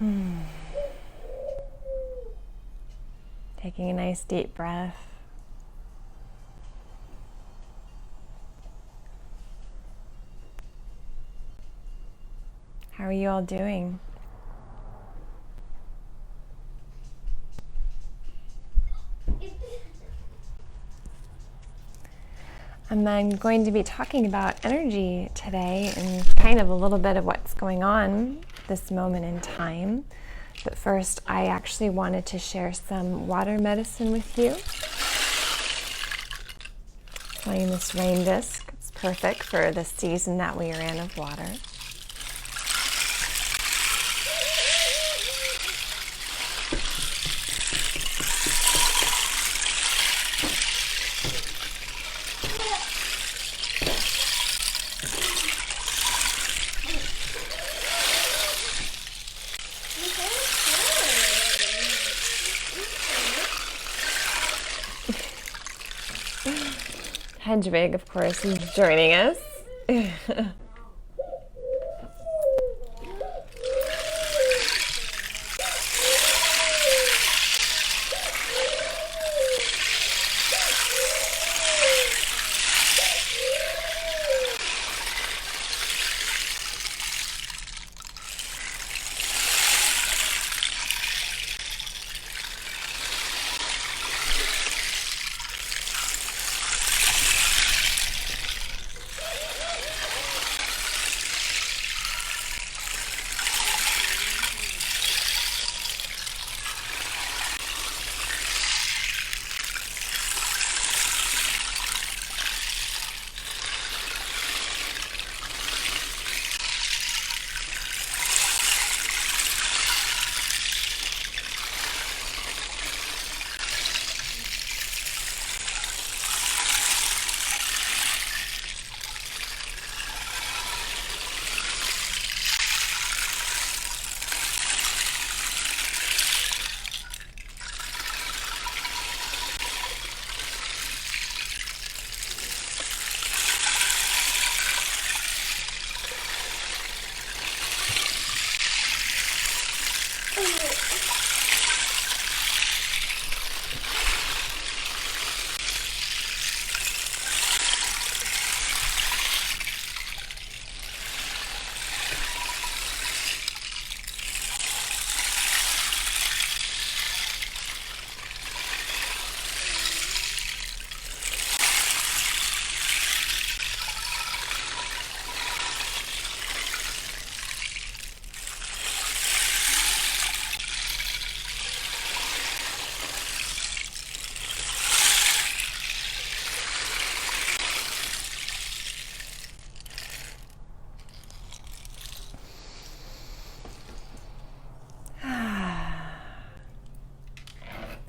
Taking a nice deep breath. How are you all doing? I'm going to be talking about energy today and kind of a little bit of what's going on this moment in time. But first, I actually wanted to share some water medicine with you. Playing this rain disc. It's perfect for the season that we are in of water. Hedwig, of course, is joining us.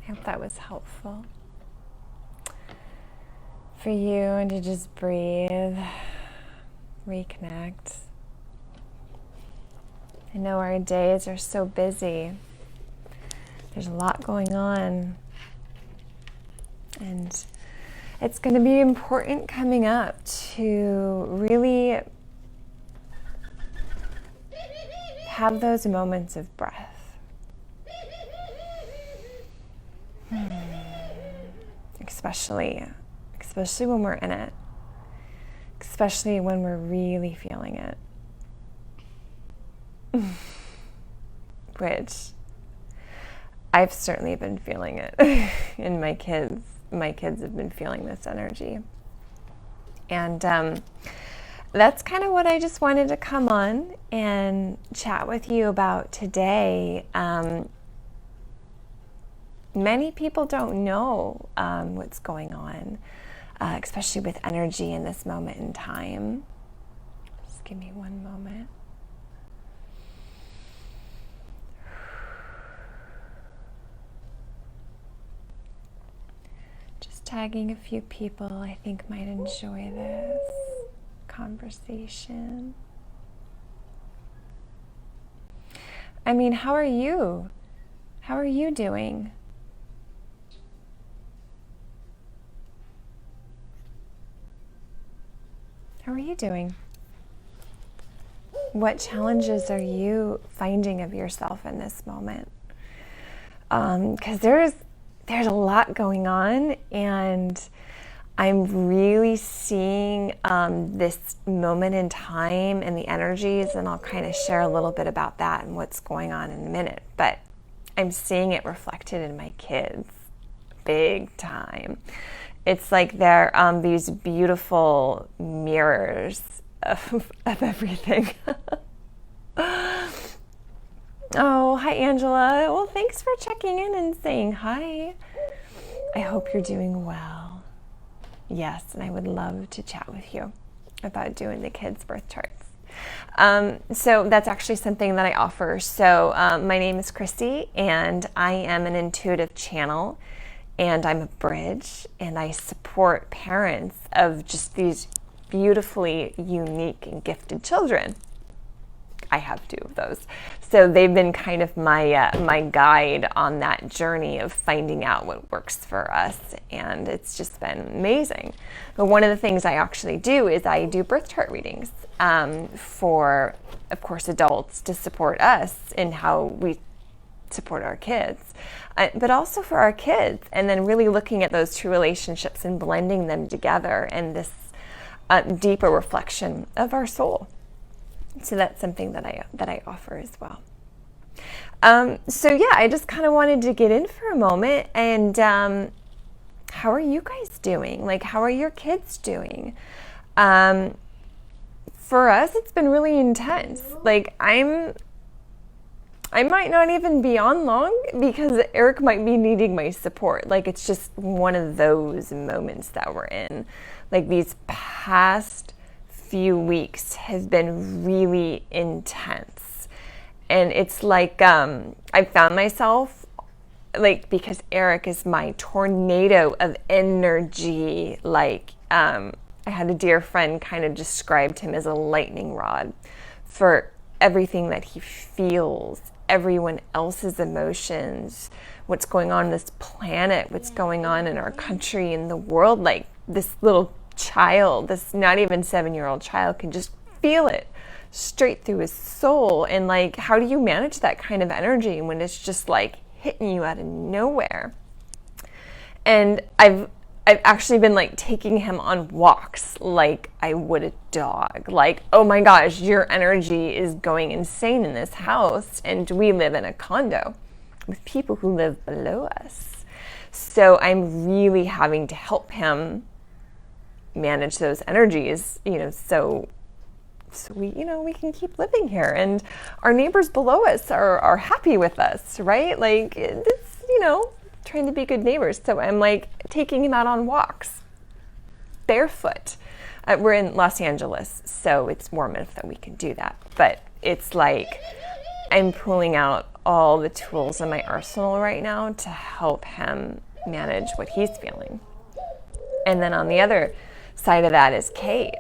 I hope that was helpful for you, and to just breathe, reconnect. I know our days are so busy. There's a lot going on, and it's going to be important coming up to really have those moments of breath. Especially when we're in it, especially when we're really feeling it, which I've certainly been feeling it, and my kids have been feeling this energy, and that's kind of what I just wanted to come on and chat with you about today. Many people don't know what's going on, especially with energy in this moment in time. Just give me one moment. Just tagging a few people I think might enjoy this conversation. I mean, how are you? How are you doing? How are you doing? What challenges are you finding of yourself in this moment? Because there's a lot going on, and I'm really seeing this moment in time and the energies, and I'll kind of share a little bit about that and what's going on in a minute. But I'm seeing it reflected in my kids big time. It's like they're these beautiful mirrors of everything. Oh, hi, Angela. Well, thanks for checking in and saying hi. I hope you're doing well. Yes, and I would love to chat with you about doing the kids' birth charts. So that's actually something that I offer. So my name is Chrissy, and I am an intuitive channel, and I'm a bridge, and I support parents of just these beautifully unique and gifted children. I have 2 of those. So they've been kind of my guide on that journey of finding out what works for us. And it's just been amazing. But one of the things I actually do is I do birth chart readings for, of course, adults to support us in how we support our kids, but also for our kids. And then really looking at those 2 relationships and blending them together and this deeper reflection of our soul. So that's something that I offer as well. So yeah, I just kind of wanted to get in for a moment and how are you guys doing? Like, how are your kids doing? For us, it's been really intense. Like, I might not even be on long because Eric might be needing my support. Like, it's just one of those moments that we're in. Like, these past few weeks has been really intense. And it's like I found myself, like, because Eric is my tornado of energy. Like, I had a dear friend kind of described him as a lightning rod for everything that he feels, everyone else's emotions, what's going on this planet, what's going on in our country, in the world. Like, this little child, this not even 7-year-old child, can just feel it straight through his soul. And like, how do you manage that kind of energy when it's just like hitting you out of nowhere? And I've actually been like taking him on walks like I would a dog. Like, oh my gosh, your energy is going insane in this house, and we live in a condo with people who live below us. So I'm really having to help him manage those energies, so we, we can keep living here, and our neighbors below us are happy with us, right? Like, it's, trying to be good neighbors. So I'm like taking him out on walks barefoot. We're in Los Angeles, so it's warm enough that we can do that. But it's like I'm pulling out all the tools in my arsenal right now to help him manage what he's feeling. And then on the other side of that is Kate,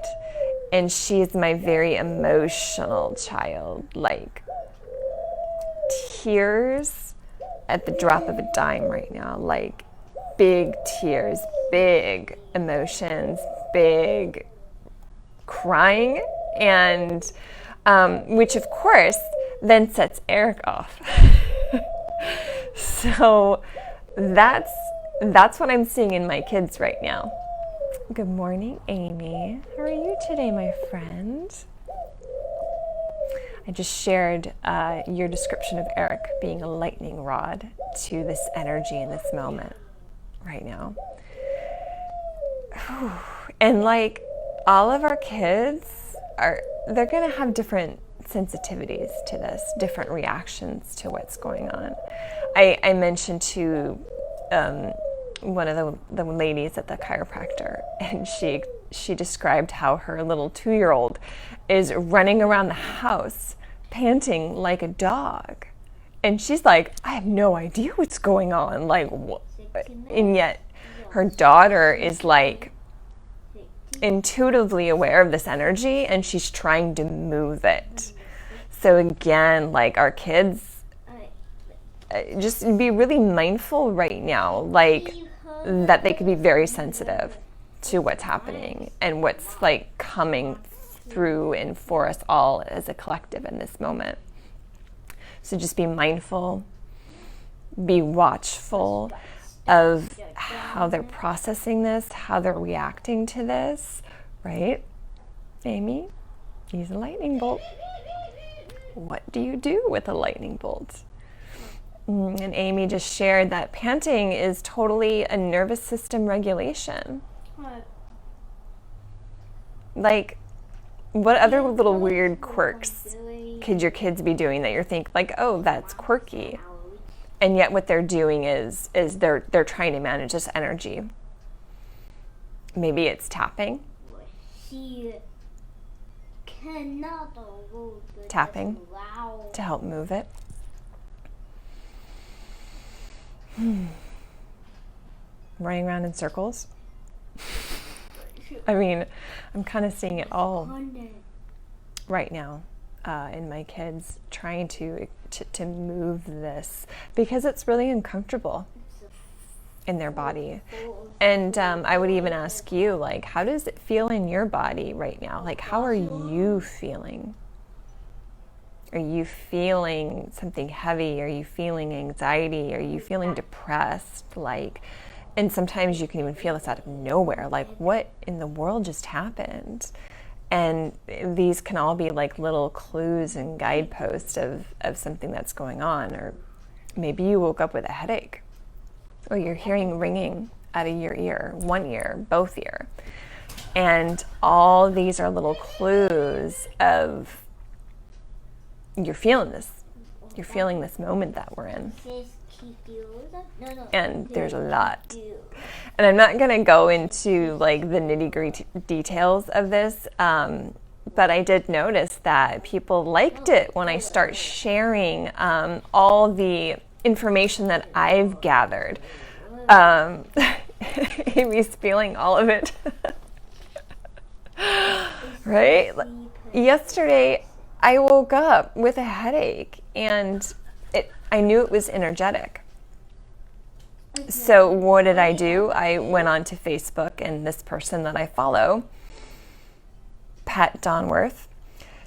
and she's my very emotional child. Like, tears at the drop of a dime right now. Like, big tears, big emotions, big crying, and which of course then sets Eric off. So that's what I'm seeing in my kids right now. Good morning, Amy. How are you today, my friend? I just shared your description of Eric being a lightning rod to this energy in this moment right now. And like, all of our kids they're going to have different sensitivities to this, different reactions to what's going on. I mentioned to one of the ladies at the chiropractor, and she described how her little 2-year-old is running around the house panting like a dog, and she's like, I have no idea what's going on, like, and yet her daughter is like intuitively aware of this energy, and she's trying to move it. So again, like, our kids, just be really mindful right now, like, that they could be very sensitive to what's happening and what's like coming through and for us all as a collective in this moment. So just be mindful, be watchful of how they're processing this, how they're reacting to this, right? Amy, use a lightning bolt. What do you do with a lightning bolt? And Amy just shared that panting is totally a nervous system regulation. What? Like, what other little weird quirks could your kids be doing that you're thinking like, oh, that's quirky? And yet what they're doing is they're trying to manage this energy. Maybe it's tapping. Tapping to help move it. Running around in circles. I mean, I'm kind of seeing it all right now in my kids, trying to move this because it's really uncomfortable in their body. And I would even ask you, like, how does it feel in your body right now? Like, how are you feeling? Are you feeling something heavy? Are you feeling anxiety? Are you feeling depressed? Like, and sometimes you can even feel this out of nowhere. Like, what in the world just happened? And these can all be like little clues and guideposts of something that's going on. Or maybe you woke up with a headache, or you're hearing ringing out of your ear, one ear, both ear. And all these are little clues of you're feeling this moment that we're in. And there's a lot. And I'm not going to go into like the nitty-gritty details of this, but I did notice that people liked it when I start sharing all the information that I've gathered. Amy's feeling all of it. Right? Yesterday, I woke up with a headache, and I knew it was energetic. So what did I do? I went on to Facebook, and this person that I follow, Pat Donworth,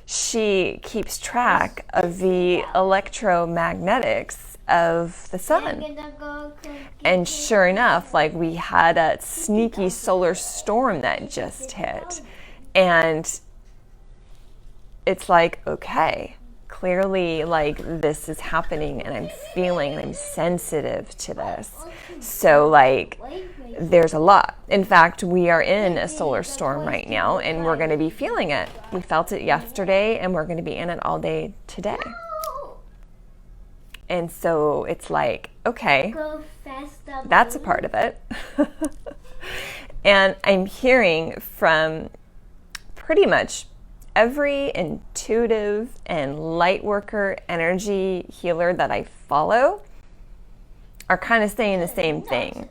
she keeps track of the electromagnetics of the sun. And sure enough, like, we had a sneaky solar storm that just hit. And it's like, okay, clearly, like, this is happening, and I'm feeling, and I'm sensitive to this. So, like, there's a lot. In fact, we are in a solar storm right now, and we're going to be feeling it. We felt it yesterday, and we're going to be in it all day today. And so it's like, okay, that's a part of it. And I'm hearing from pretty much every intuitive and light worker energy healer that I follow are kind of saying the same thing,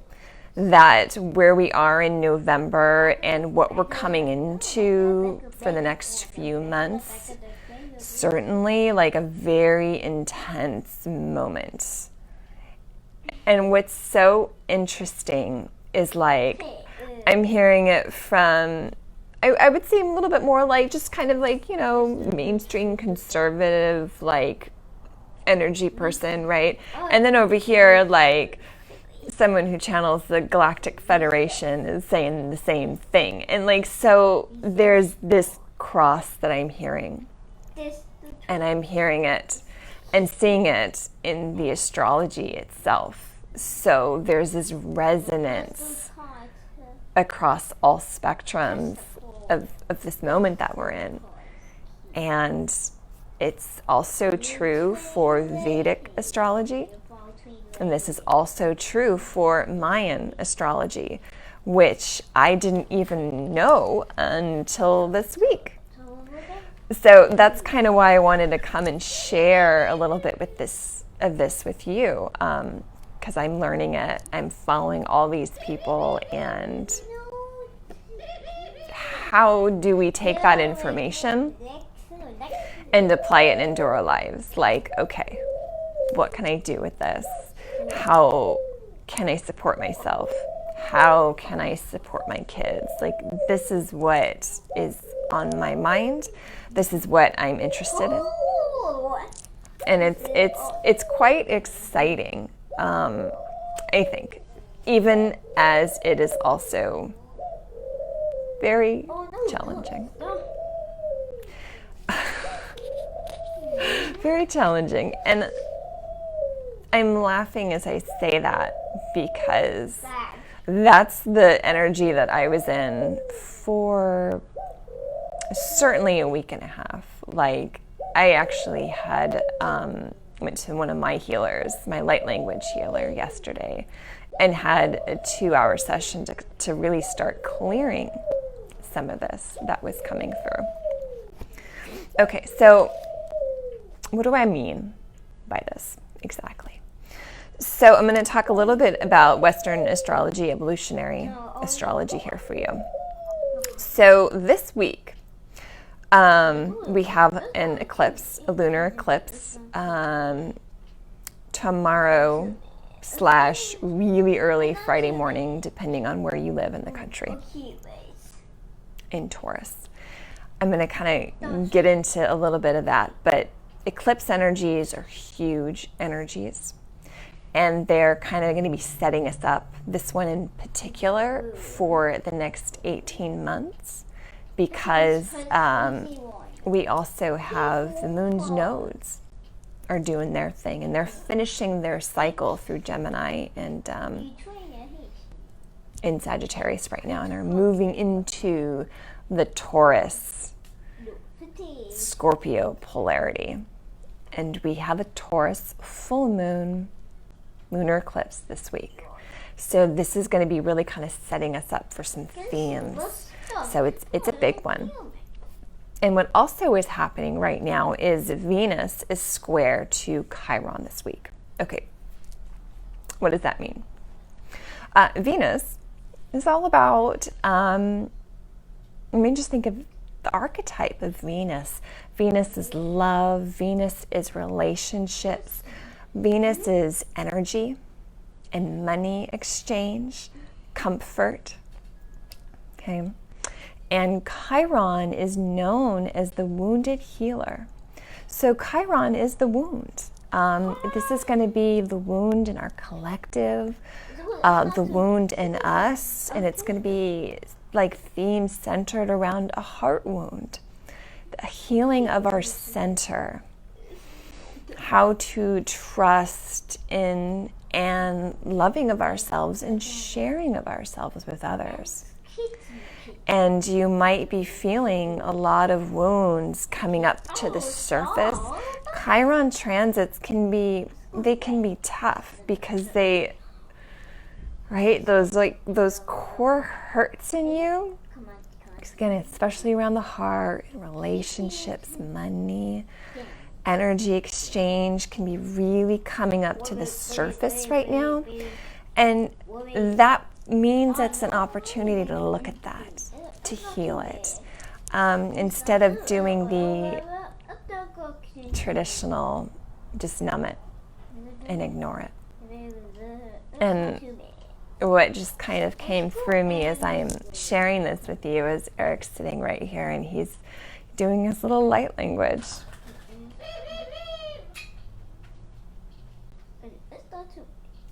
that where we are in November and what we're coming into for the next few months, certainly like a very intense moment. And what's so interesting is, like, I'm hearing it from, I would say, a little bit more like just kind of like, you know, mainstream conservative, like, energy person, right? And then over here, like, someone who channels the Galactic Federation is saying the same thing. And, like, so there's this cross that I'm hearing. And I'm hearing it and seeing it in the astrology itself. So there's this resonance across all spectrums of this moment that we're in. And it's also true for Vedic astrology. And this is also true for Mayan astrology, which I didn't even know until this week. So that's kind of why I wanted to come and share a little bit with this with you, because I'm learning it. I'm following all these people, and how do we take that information and apply it into our lives? Like, okay, what can I do with this? How can I support myself? how can I support my kids? Like, this is what is on my mind. This is what I'm interested in. And it's quite exciting, I think, even as it is also very challenging. Very challenging. And I'm laughing as I say that because that's the energy that I was in for certainly a week and a half. Like, I actually had went to one of my healers, my light language healer, yesterday, and had a 2-hour session to really start clearing some of this that was coming through. Okay, so what do I mean by this exactly? So I'm going to talk a little bit about Western astrology, evolutionary astrology here for you. So this week, we have an eclipse, a lunar eclipse, tomorrow / really early Friday morning, depending on where you live in the country, in Taurus. I'm going to kind of get into a little bit of that, but eclipse energies are huge energies, and they're kind of going to be setting us up, this one in particular, for the next 18 months, because we also have the moon's nodes are doing their thing, and they're finishing their cycle through Gemini and in Sagittarius right now, and are moving into the Taurus Scorpio polarity. And we have a Taurus full moon lunar eclipse this week. So this is going to be really kind of setting us up for some themes. So it's a big one. And what also is happening right now is Venus is square to Chiron this week. Okay, what does that mean? Venus is all about, just think of the archetype of Venus. Venus is love. Venus is relationships. Venus is energy and money exchange, comfort. Okay. And Chiron is known as the wounded healer. So Chiron is the wound. This is going to be the wound in our collective, the wound in us, and it's going to be like themes centered around a heart wound, the healing of our center, how to trust in and loving of ourselves and sharing of ourselves with others. And you might be feeling a lot of wounds coming up to the surface. Chiron transits can be tough because those core hurts in you, again, especially around the heart, relationships, money, energy exchange can be really coming up to the surface right now. And that means it's an opportunity to look at that, to heal it, instead of doing the traditional just numb it and ignore it. And what just kind of came through me as I'm sharing this with you is Eric's sitting right here and he's doing his little light language.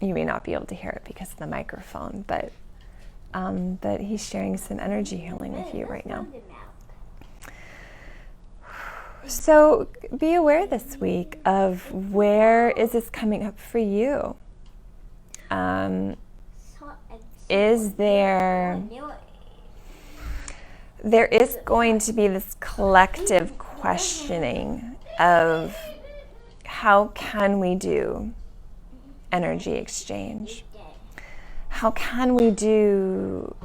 You may not be able to hear it because of the microphone, but he's sharing some energy healing with you right now. So be aware this week of where is this coming up for you. Is there is going to be this collective questioning of how can we do energy exchange? How can we do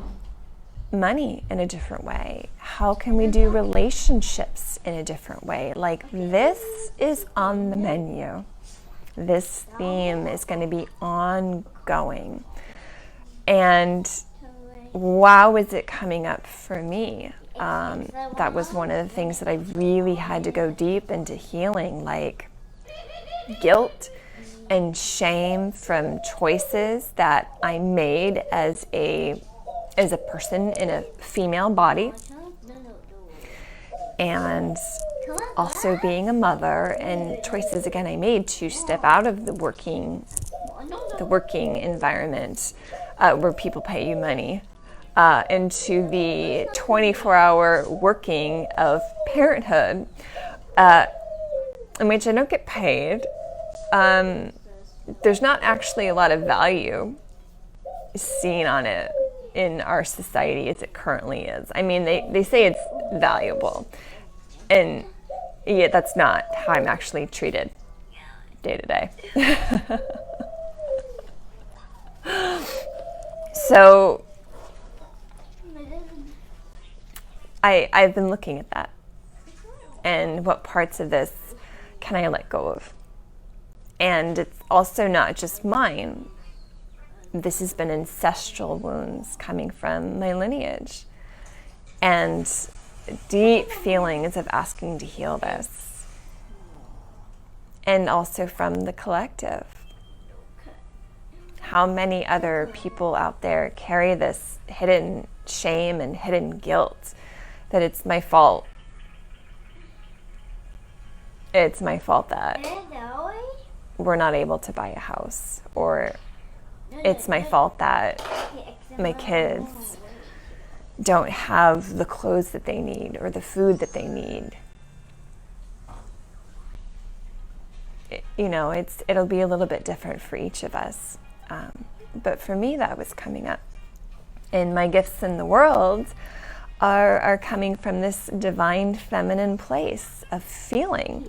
money in a different way? How can we do relationships in a different way? Like, this is on the menu. This theme is going to be ongoing. And wow, is it coming up for me? That was one of the things that I really had to go deep into healing, like guilt, and shame from choices that I made as a person in a female body, and also being a mother, and choices again I made to step out of the working environment where people pay you money into the 24-hour working of parenthood, in which I don't get paid. There's not actually a lot of value seen on it in our society as it currently is. I mean, they say it's valuable, and yet that's not how I'm actually treated day to day. So I've been looking at that, and what parts of this can I let go of? And it's also not just mine. This has been ancestral wounds coming from my lineage, and deep feelings of asking to heal this, and also from the collective. How many other people out there carry this hidden shame and hidden guilt that it's my fault. It's my fault that we're not able to buy a house, or it's my fault that my kids don't have the clothes that they need or the food that they need. It'll be a little bit different for each of us. But for me, that was coming up. And my gifts in the world are coming from this divine feminine place of feeling,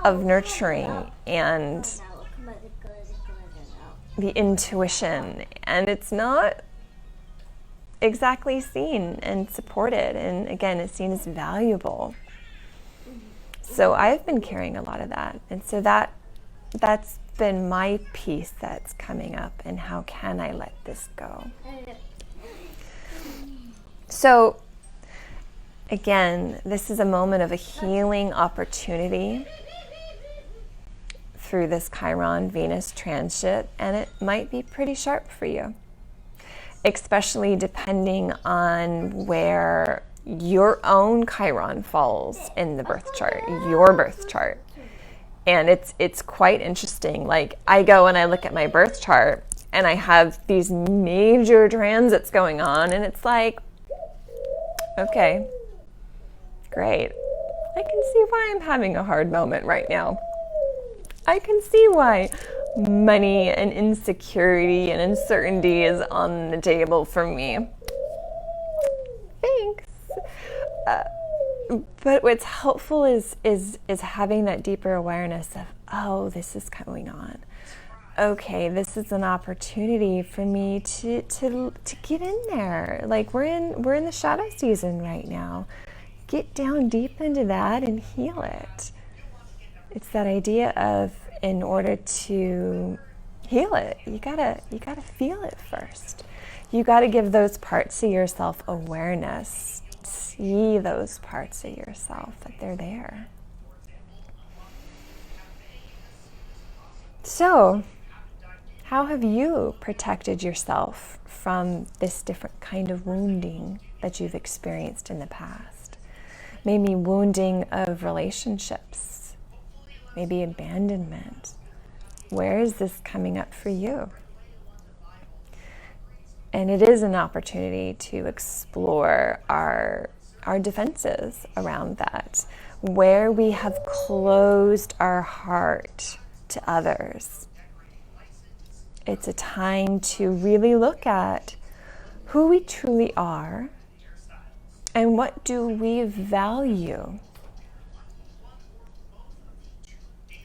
of nurturing, and the intuition. And it's not exactly seen and supported, and again, it's seen as valuable. So I've been carrying a lot of that, and so that's been my piece that's coming up, and how can I let this go? So again, this is a moment of a healing opportunity through this Chiron Venus transit, and it might be pretty sharp for you, especially depending on where your own Chiron falls in the birth chart, your birth chart. And it's quite interesting. Like, I go and I look at my birth chart, and I have these major transits going on, and it's like, okay, great. I can see why I'm having a hard moment right now. I can see why money and insecurity and uncertainty is on the table for me. Thanks. But what's helpful is having that deeper awareness of, oh, this is going on. Okay, this is an opportunity for me to get in there. Like, we're in the shadow season right now. Get down deep into that and heal it. It's that idea of, in order to heal it, you gotta feel it first. You gotta give those parts of yourself awareness. See those parts of yourself, that they're there. So, how have you protected yourself from this different kind of wounding that you've experienced in the past? Maybe wounding of relationships, maybe abandonment. Where is this coming up for you? And it is an opportunity to explore our defenses around that, where we have closed our heart to others. It's a time to really look at who we truly are and what do we value.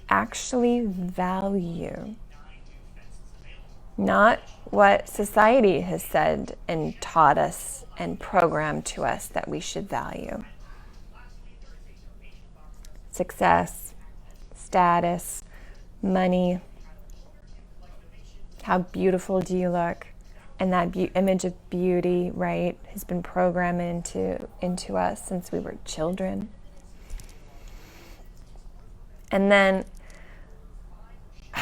Actually value. Not what society has said and taught us and programmed to us that we should value. Success, status, money. How beautiful do you look? And that image of beauty, right, has been programmed into us since we were children. And then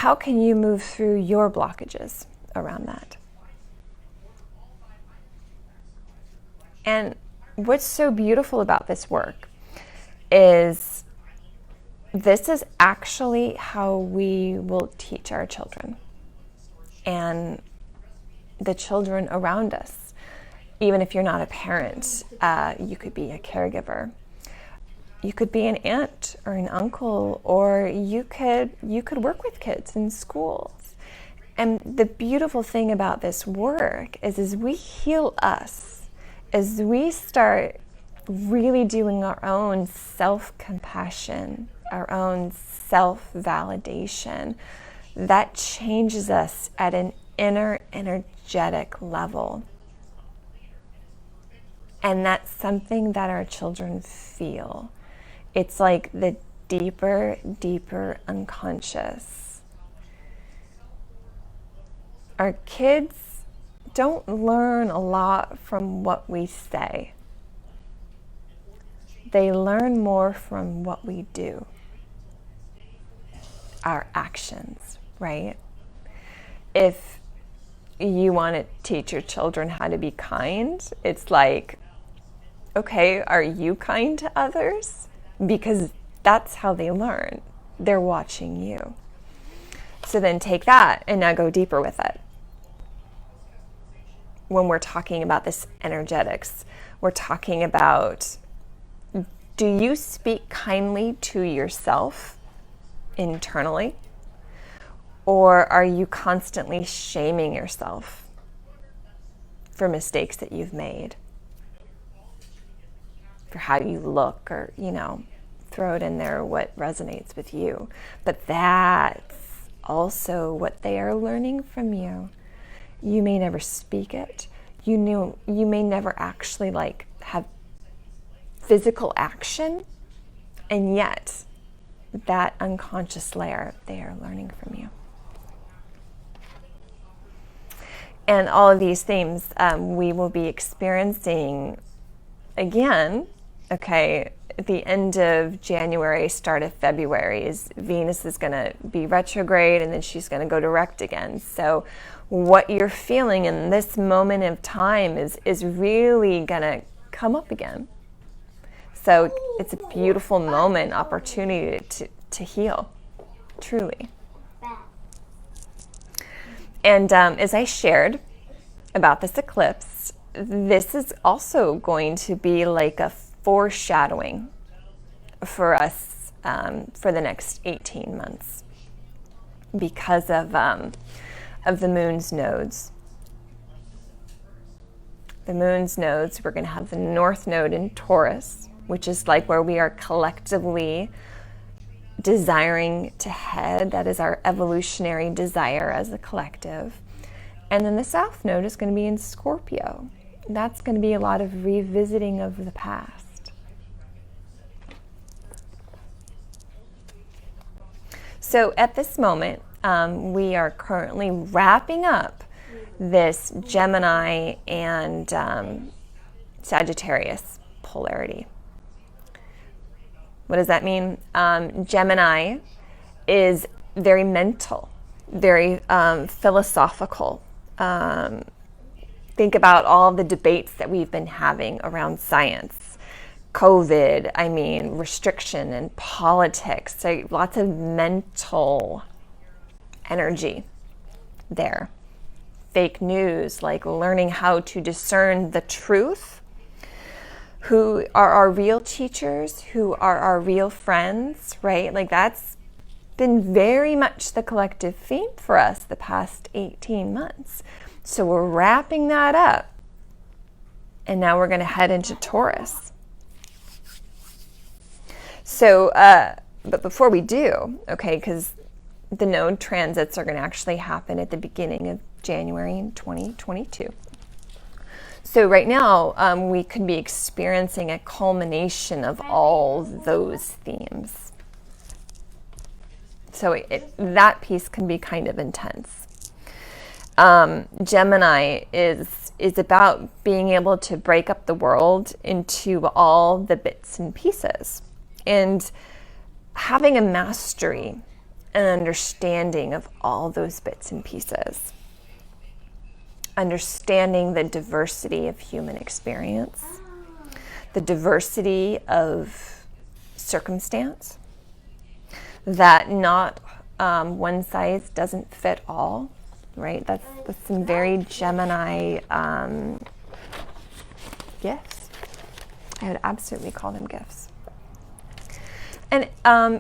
how can you move through your blockages around that? And what's so beautiful about this work is this is actually how we will teach our children and the children around us. Even if you're not a parent, you could be a caregiver. You could be an aunt or an uncle, or you could work with kids in schools. And the beautiful thing about this work is as we heal us, as we start really doing our own self-compassion, our own self-validation, that changes us at an inner energetic level. And that's something that our children feel. It's like the deeper, deeper unconscious. Our kids don't learn a lot from what we say. They learn more from what we do. Our actions, right? If you want to teach your children how to be kind, it's like, okay, are you kind to others? Because that's how they learn. They're watching you. So then take that and now go deeper with it. When we're talking about this energetics, we're talking about, do you speak kindly to yourself internally? Or are you constantly shaming yourself for mistakes that you've made? For how you look, or, throw it in there what resonates with you. But that's also what they are learning from you. You may never speak it. You may never actually have physical action, and yet that unconscious layer they are learning from you. And all of these themes we will be experiencing again, okay, at the end of January, start of February, is Venus is going to be retrograde, and then she's going to go direct again. So what you're feeling in this moment of time is really going to come up again. So it's a beautiful moment, opportunity to heal, truly. And as I shared about this eclipse, this is also going to be like a foreshadowing for us for the next 18 months because of the moon's nodes. The moon's nodes, we're going to have the north node in Taurus, which is like where we are collectively desiring to head. That is our evolutionary desire as a collective. And then the south node is going to be in Scorpio. That's going to be a lot of revisiting of the past. So at this moment, we are currently wrapping up this Gemini and Sagittarius polarity. What does that mean? Gemini is very mental, very philosophical. Think about all the debates that we've been having around science, COVID, restriction and politics. So lots of mental energy there. Fake news, like learning how to discern the truth. Who are our real teachers? Who are our real friends, right? Like that's been very much the collective theme for us the past 18 months. So we're wrapping that up. And now we're going to head into Taurus. So, but before we do, okay, because the node transits are going to actually happen at the beginning of January in 2022. So right now, we could be experiencing a culmination of all those themes. So that piece can be kind of intense. Gemini is about being able to break up the world into all the bits and pieces, and having a mastery an understanding of all those bits and pieces. Understanding the diversity of human experience, the diversity of circumstance, that not one size doesn't fit all, right? That's some very Gemini gifts. I would absolutely call them gifts. And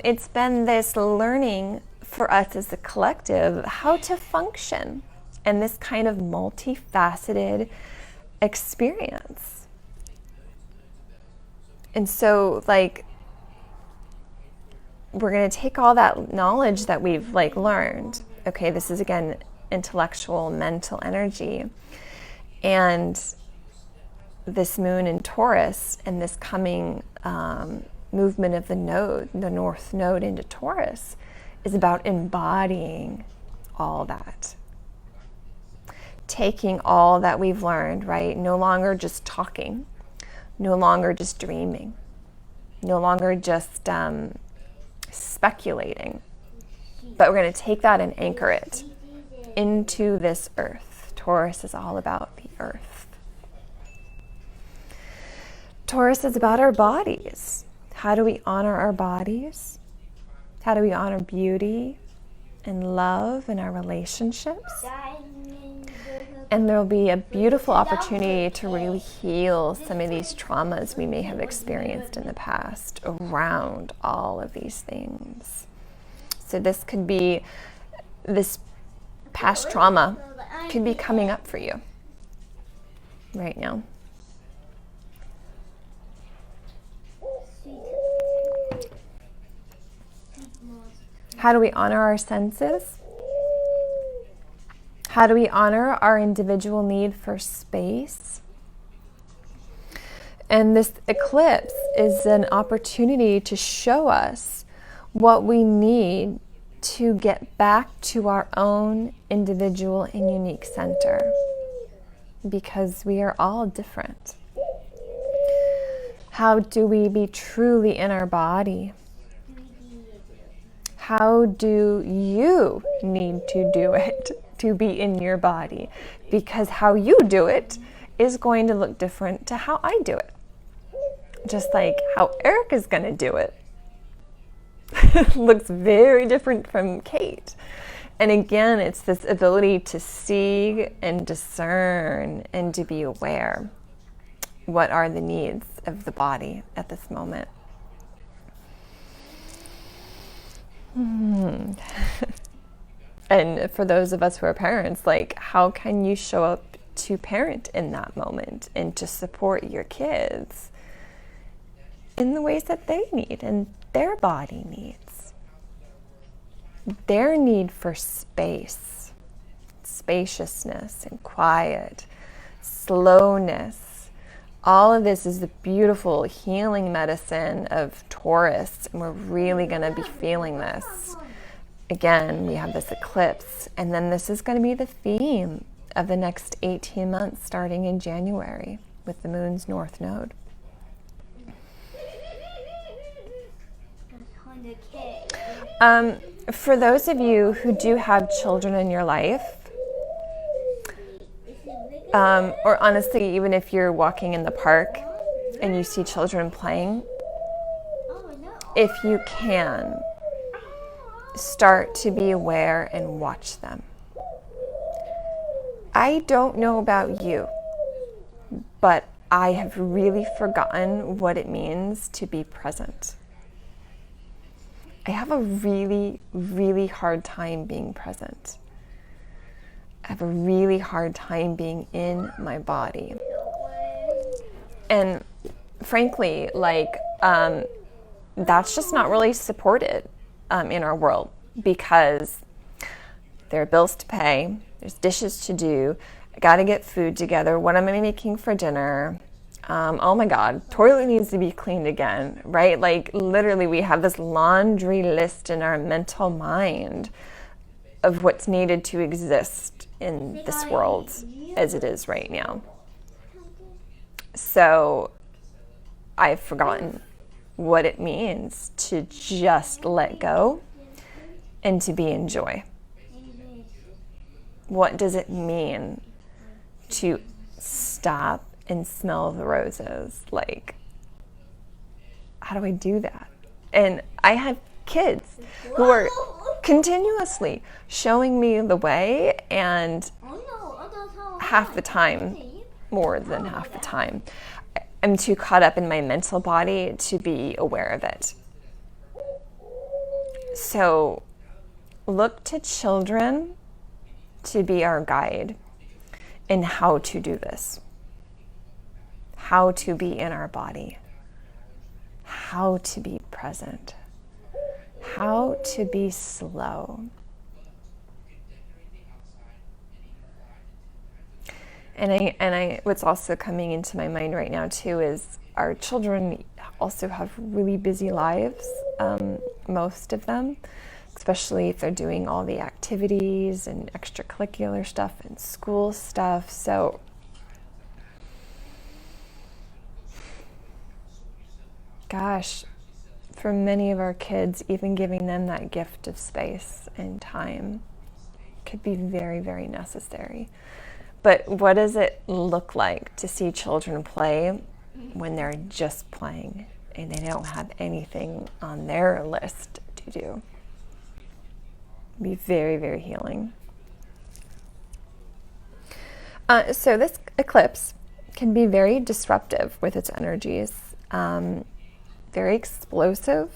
it's been this learning for us as a collective how to function in this kind of multifaceted experience. And so, like, we're going to take all that knowledge that we've learned. Okay, this is again intellectual, mental energy, and this moon in Taurus and this coming movement of the node, the North Node into Taurus, is about embodying all that. Taking all that we've learned, right? No longer just talking, no longer just dreaming, no longer just speculating, but we're going to take that and anchor it into this earth. Taurus is all about the earth. Taurus is about our bodies. How do we honor our bodies? How do we honor beauty and love in our relationships? And there'll be a beautiful opportunity to really heal some of these traumas we may have experienced in the past around all of these things. So this could be, this past trauma could be coming up for you right now. How do we honor our senses? How do we honor our individual need for space? And this eclipse is an opportunity to show us what we need to get back to our own individual and unique center, because we are all different. How do we be truly in our body? How do you need to do it to be in your body? Because how you do it is going to look different to how I do it. Just like how Eric is going to do it looks very different from Kate. And again, it's this ability to see and discern and to be aware. What are the needs of the body at this moment? And for those of us who are parents, like, how can you show up to parent in that moment and to support your kids in the ways that they need and their body needs? Their need for space, spaciousness and quiet, slowness. All of this is the beautiful healing medicine of Taurus, and we're really going to be feeling this. Again, we have this eclipse, and then this is going to be the theme of the next 18 months starting in January with the moon's North Node. For those of you who do have children in your life, or honestly, even if you're walking in the park and you see children playing, if you can, start to be aware and watch them. I don't know about you, but I have really forgotten what it means to be present. I have a really, really hard time being present. I have a really hard time being in my body. And frankly, that's just not really supported in our world, because there are bills to pay, there's dishes to do, I gotta get food together, what am I making for dinner? Oh my God, toilet needs to be cleaned again, right? Like, literally, we have this laundry list in our mental mind of what's needed to exist in this world as it is right now. So I've forgotten what it means to just let go and to be in joy? What does it mean to stop and smell the roses? Like, how do I do that? And I have kids who are continuously showing me the way, and half the time, more than half the time, I'm too caught up in my mental body to be aware of it. So look to children to be our guide in how to do this, how to be in our body, how to be present, how to be slow. And I what's also coming into my mind right now too is our children also have really busy lives, most of them, especially if they're doing all the activities and extracurricular stuff and school stuff. So gosh, for many of our kids, even giving them that gift of space and time could be very, very necessary. But what does it look like to see children play when they're just playing and they don't have anything on their list to do? It'd be very, very healing. So this eclipse can be very disruptive with its energies, very explosive.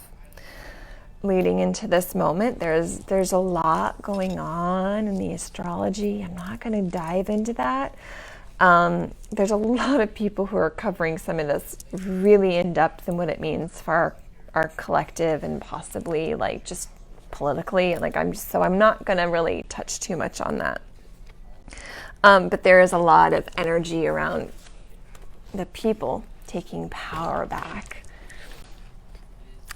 Leading into this moment, there's a lot going on in the astrology. I'm not going to dive into that. There's a lot of people who are covering some of this really in depth and what it means for our collective and possibly like just politically. Like I'm not going to really touch too much on that. But there is a lot of energy around the people taking power back.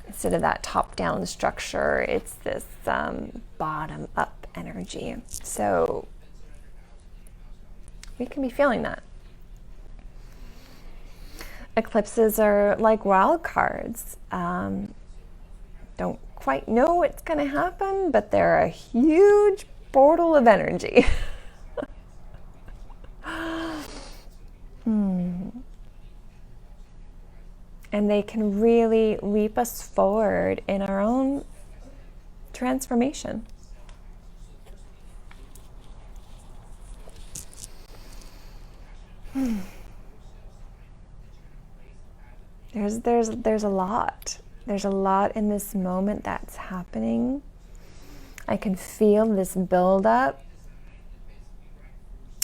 Instead of that top-down structure, it's this bottom-up energy. So we can be feeling that. Eclipses are like wild cards. Don't quite know what's going to happen, but they're a huge portal of energy. And they can really leap us forward in our own transformation. There's a lot. There's a lot in this moment that's happening. I can feel this buildup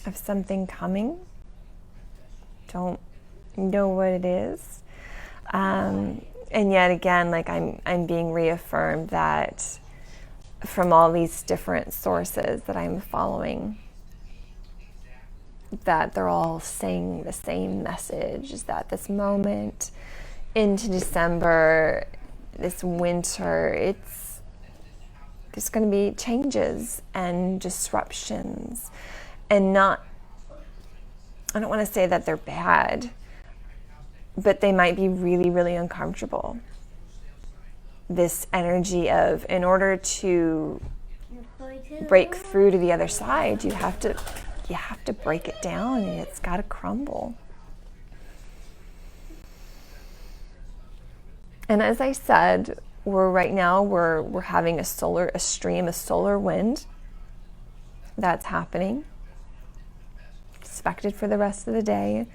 of something coming. Don't know what it is. And yet again, like I'm being reaffirmed that from all these different sources that I'm following, that they're all saying the same message, is that this moment into December, this winter, there's going to be changes and disruptions, and I don't want to say that they're bad, but they might be really, really uncomfortable. This energy of, in order to break through to the other side, you have to break it down, and it's got to crumble. And as I said, we're having a stream of solar wind that's happening, expected for the rest of the day.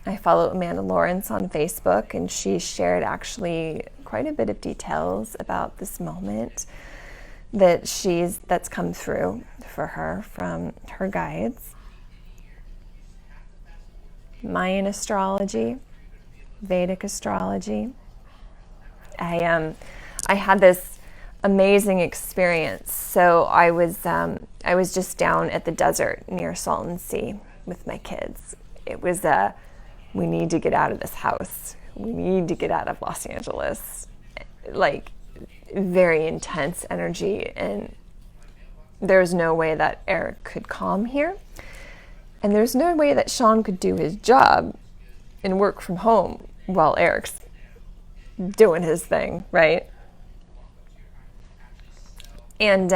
I follow Amanda Lawrence on Facebook, and she shared actually quite a bit of details about this moment that's come through for her from her guides. Mayan astrology, Vedic astrology. I had this amazing experience. So I was just down at the desert near Salton Sea with my kids. It was we need to get out of this house. We need to get out of Los Angeles. Like, very intense energy, and there's no way that Eric could calm here. And there's no way that Sean could do his job and work from home while Eric's doing his thing, right? And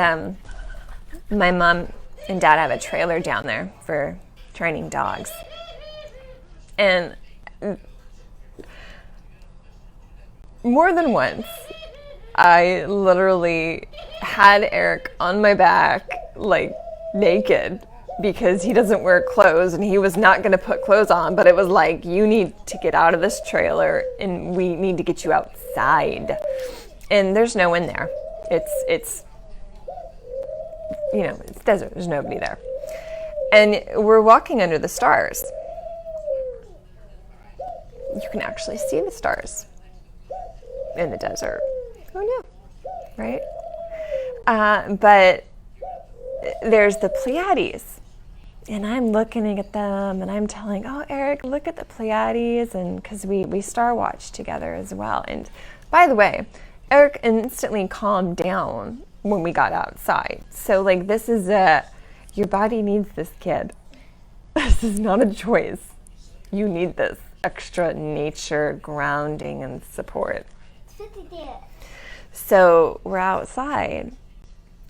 my mom and dad have a trailer down there for training dogs. And more than once, I literally had Eric on my back, like naked, because he doesn't wear clothes and he was not going to put clothes on, but it was like, you need to get out of this trailer and we need to get you outside. And there's no one there. It's it's desert. There's nobody there. And we're walking under the stars. You can actually see the stars in the desert. Who knew, right? But there's the Pleiades. And I'm looking at them and I'm telling, oh, Eric, look at the Pleiades. And because we star watch together as well. And by the way, Eric instantly calmed down when we got outside. So like, this is your body needs this kid. This is not a choice. You need this extra nature grounding and support. So we're outside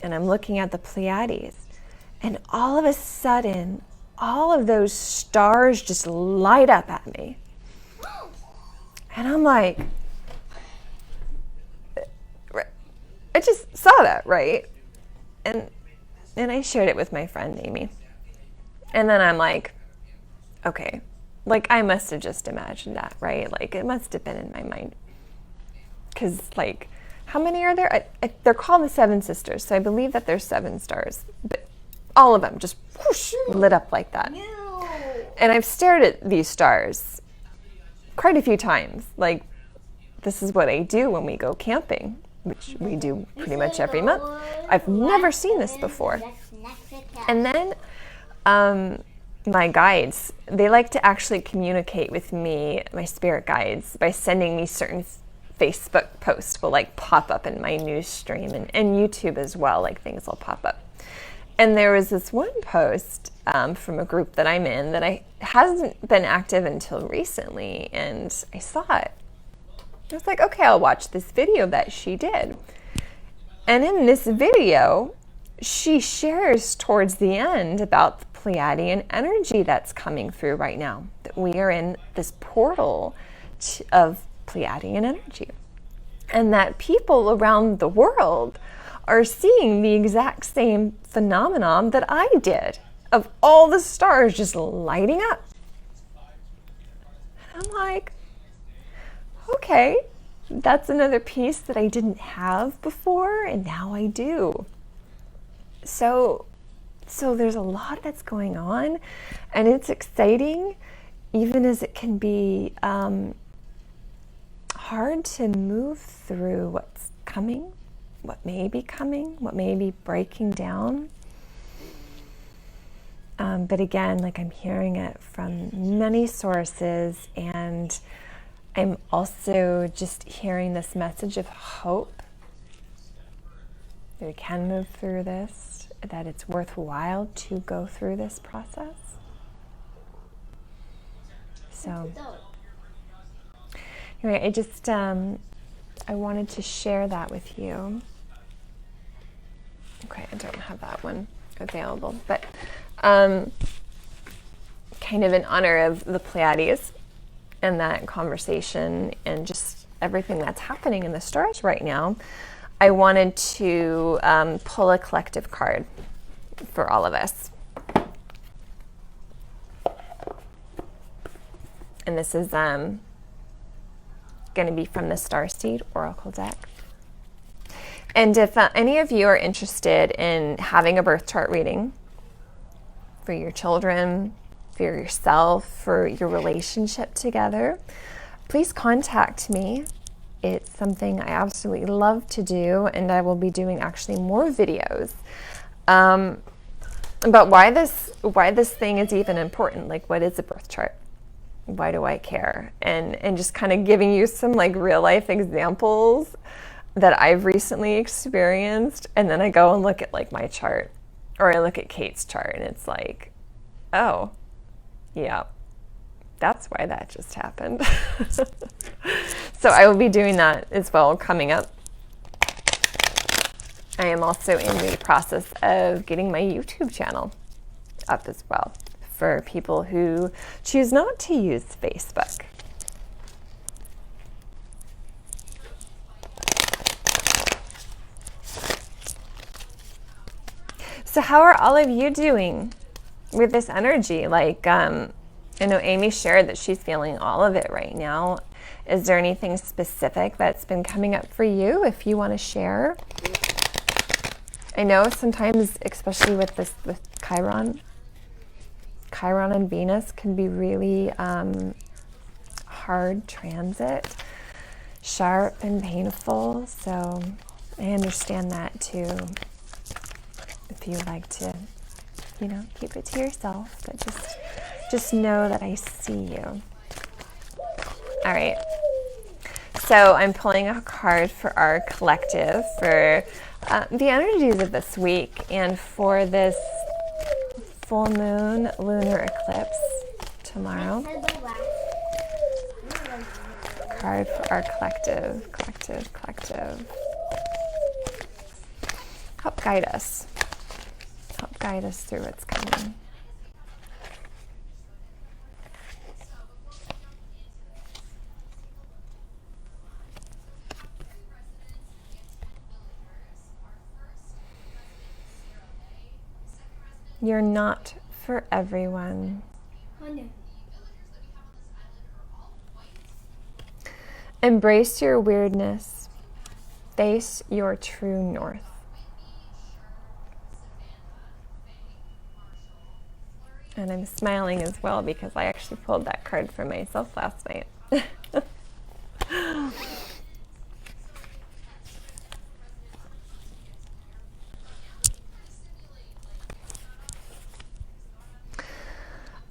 and I'm looking at the Pleiades. And all of a sudden, all of those stars just light up at me. And I'm like, I just saw that, right? And I shared it with my friend Amy. And then I'm like, okay, like I must have just imagined that, right? Like it must have been in my mind. Because like, how many are there? They're called the Seven Sisters, so I believe that there's 7 stars. But all of them just whoosh, lit up like that. And I've stared at these stars quite a few times. Like, this is what I do when we go camping, which we do pretty much every month. I've never seen this before. And then my guides, they like to actually communicate with me, my spirit guides, by sending me certain Facebook posts will like pop up in my news stream and YouTube as well, like things will pop up. And there was this one post from a group that I'm in that hasn't been active until recently, and I saw it. I was like, okay, I'll watch this video that she did. And in this video, she shares towards the end about the Pleiadian energy that's coming through right now, that we are in this portal of Pleiadian energy, and that people around the world are seeing the exact same phenomenon that I did, of all the stars just lighting up. And I'm like, okay, that's another piece that I didn't have before, and now I do. So there's a lot that's going on, and it's exciting, even as it can be hard to move through what's coming, what may be coming, what may be breaking down. But again, like I'm hearing it from many sources, and I'm also just hearing this message of hope that we can move through this, that it's worthwhile to go through this process. So anyway, I just I wanted to share that with you. Okay, I don't have that one available, but kind of in honor of the Pleiades and that conversation and just everything that's happening in the stars right now, I wanted to pull a collective card for all of us. And this is going to be from the Starseed Oracle deck. And if any of you are interested in having a birth chart reading for your children, for yourself, for your relationship together, please contact me. It's something I absolutely love to do, and I will be doing actually more videos about why this thing is even important. Like, what is a birth chart? Why do I care? And just kind of giving you some like real life examples that I've recently experienced, and then I go and look at like my chart, or I look at Kate's chart, and it's like, oh, yeah, That's why that just happened. So I will be doing that as well coming up. I am also in the process of getting my YouTube channel up as well for people who choose not to use Facebook. So how are all of you doing with this energy? Like, I know Amy shared that she's feeling all of it right now. Is there anything specific that's been coming up for you if you want to share? I know sometimes, especially with Chiron and Venus can be really hard transit, sharp and painful. So I understand that too. If you like to, keep it to yourself, but just know that I see you. All right. So I'm pulling a card for our collective for the energies of this week and for this full moon lunar eclipse tomorrow. Card for our collective. Help guide us. Help guide us through what's coming. You're not for everyone. Embrace your weirdness. Face your true north. And I'm smiling as well because I actually pulled that card for myself last night.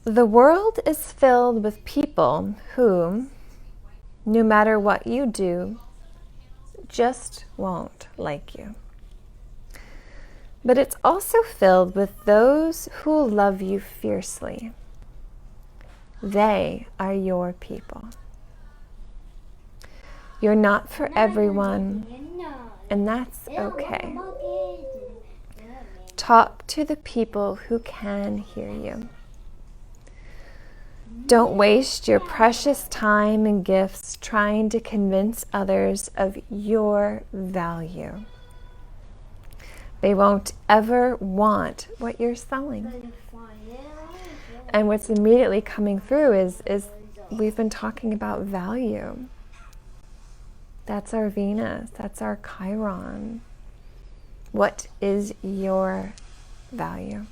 The world is filled with people who, no matter what you do, just won't like you. But it's also filled with those who love you fiercely. They are your people. You're not for everyone, and that's okay. Talk to the people who can hear you. Don't waste your precious time and gifts trying to convince others of your value. They won't ever want what you're selling. And what's immediately coming through is we've been talking about value. That's our Venus. That's our Chiron. What is your value?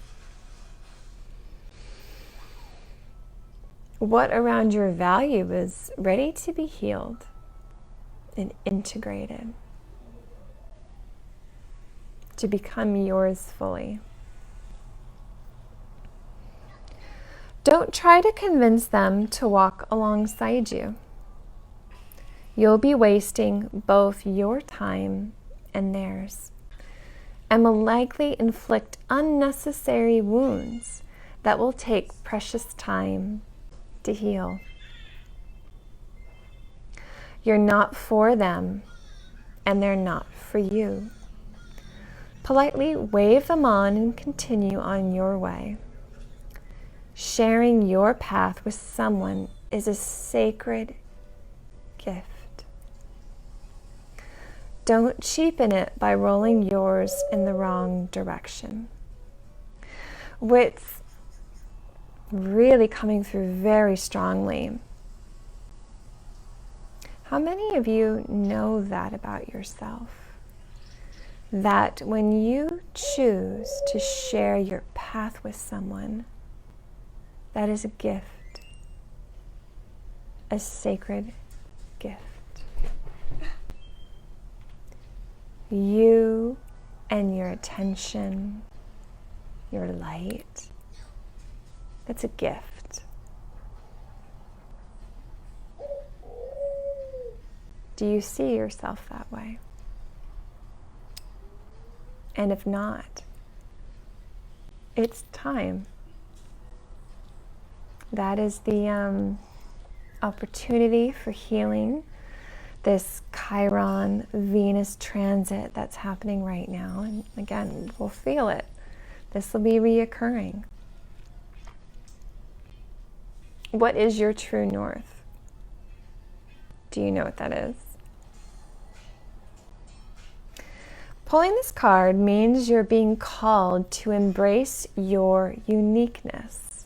What around your value is ready to be healed and integrated to become yours fully? Don't try to convince them to walk alongside you. You'll be wasting both your time and theirs, and will likely inflict unnecessary wounds that will take precious time to heal. You're not for them, and they're not for you. Politely wave them on and continue on your way. Sharing your path with someone is a sacred gift. Don't cheapen it by rolling yours in the wrong direction. What's really coming through very strongly. How many of you know that about yourself? That when you choose to share your path with someone, that is a gift, a sacred gift. You and your attention, your light, that's a gift. Do you see yourself that way? And if not, it's time. That is the opportunity for healing. This Chiron Venus transit that's happening right now. And again, we'll feel it. This will be reoccurring. What is your true north? Do you know what that is? Pulling this card means you're being called to embrace your uniqueness,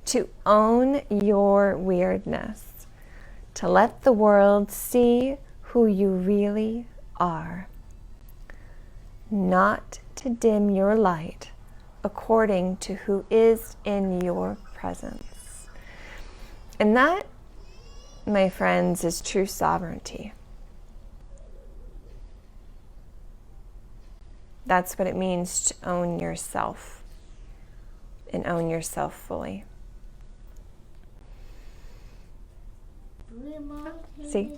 to own your weirdness, to let the world see who you really are, not to dim your light according to who is in your presence. And that, my friends, is true sovereignty. That's what it means to own yourself and own yourself fully. See,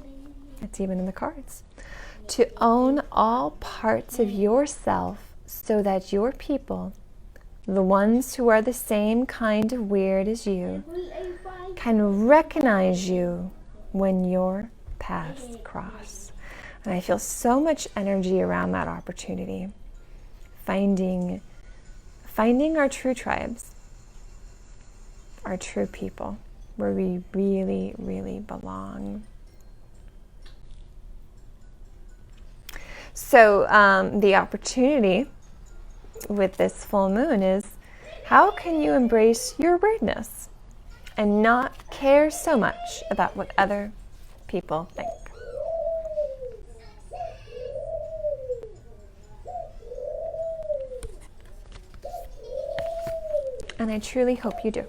it's even in the cards. To own all parts of yourself so that your people, the ones who are the same kind of weird as you, can recognize you when your paths cross. And I feel so much energy around that opportunity. Finding our true tribes, our true people, where we really, really belong. So the opportunity with this full moon is, how can you embrace your weirdness and not care so much about what other people think? And I truly hope you do.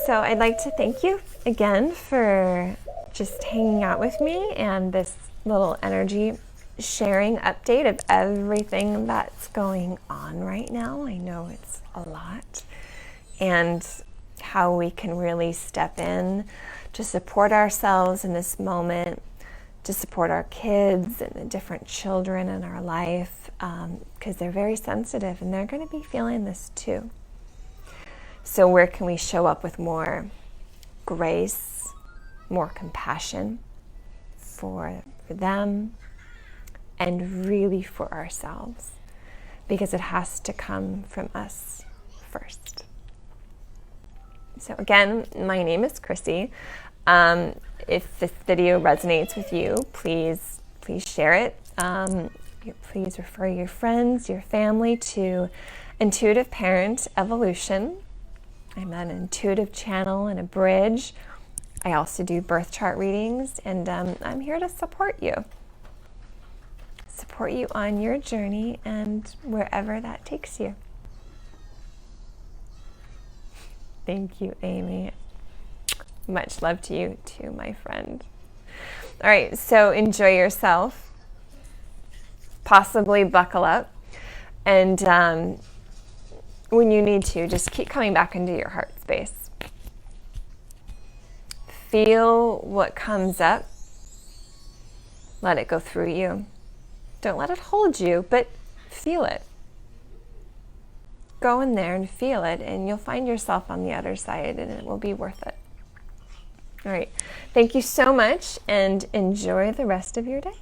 So I'd like to thank you again for just hanging out with me and this little energy sharing update of everything that's going on right now. I know it's a lot. And how we can really step in to support ourselves in this moment, to support our kids and the different children in our life, because they're very sensitive and they're going to be feeling this too. So where can we show up with more grace, more compassion for them, and really for ourselves? Because it has to come from us first. So again, my name is Chrissy. If this video resonates with you, please share it. Please refer your friends, your family to Intuitive Parent Evolution. I'm an intuitive channel and a bridge. I also do birth chart readings, and I'm here to support you. Support you on your journey and wherever that takes you. Thank you, Amy. Much love to you too, my friend. All right, so enjoy yourself. Possibly buckle up. And when you need to, just keep coming back into your heart space. Feel what comes up. Let it go through you. Don't let it hold you, but feel it. Go in there and feel it, and you'll find yourself on the other side, and it will be worth it. All right. Thank you so much, and enjoy the rest of your day.